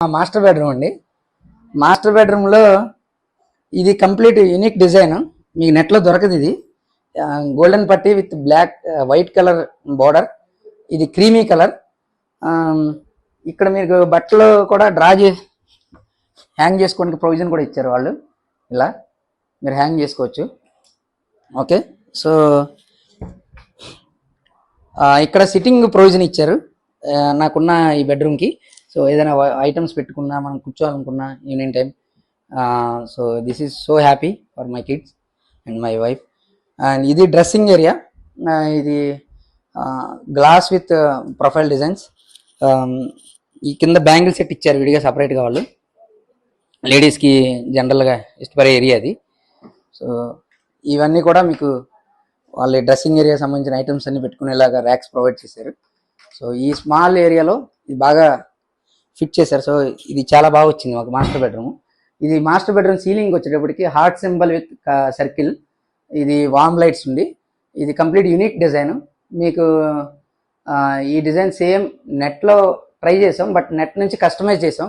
Master bedroom అండి. Master బెడ్రూమ్లో ఇది కంప్లీట్ యూనిక్ డిజైన్, మీకు నెట్లో దొరకదు. ఇది గోల్డెన్ పట్టి with black white colour border, ఇది క్రీమీ కలర్. ఇక్కడ మీకు బట్టలు కూడా డ్రా చేసి హ్యాంగ్ చేసుకోవడానికి ప్రొవిజన్ కూడా ఇచ్చారు వాళ్ళు. ఇలా మీరు హ్యాంగ్ చేసుకోవచ్చు. ఓకే, సో ఇక్కడ సిట్టింగ్ ప్రొవిజన్ ఇచ్చారు నాకున్న ఈ బెడ్రూమ్కి. సో ఏదైనా ఐటమ్స్ పెట్టుకున్నా, మనం కూర్చోవాలనుకున్నా evening time. So this is so happy for my kids and my wife. And ఇది డ్రెస్సింగ్ ఏరియా. ఇది గ్లాస్ విత్ ప్రొఫైల్ డిజైన్స్. ఈ కింద బ్యాంగిల్ సెట్ ఇచ్చారు విడిగా సపరేట్గా వాళ్ళు. లేడీస్కి జనరల్గా ఇష్టపడే ఏరియా అది. సో ఇవన్నీ కూడా మీకు వాళ్ళ డ్రెస్సింగ్ ఏరియా సంబంధించిన ఐటమ్స్ అన్ని పెట్టుకునేలాగా ర్యాక్స్ ప్రొవైడ్ చేశారు. సో ఈ స్మాల్ ఏరియాలో ఇది బాగా ఫిట్ చేశారు. సో ఇది చాలా బాగా వచ్చింది మాకు మాస్టర్ బెడ్రూమ్. ఇది మాస్టర్ బెడ్రూమ్ సీలింగ్ వచ్చేటప్పటికి హార్ట్ సింబల్ విత్ సర్కిల్, ఇది వార్మ్ లైట్స్ ఉంది. ఇది కంప్లీట్ యూనిక్ డిజైన్. మీకు ఈ డిజైన్ సేమ్ నెట్లో ట్రై చేసాం, బట్ నెట్ నుంచి కస్టమైజ్ చేసాం.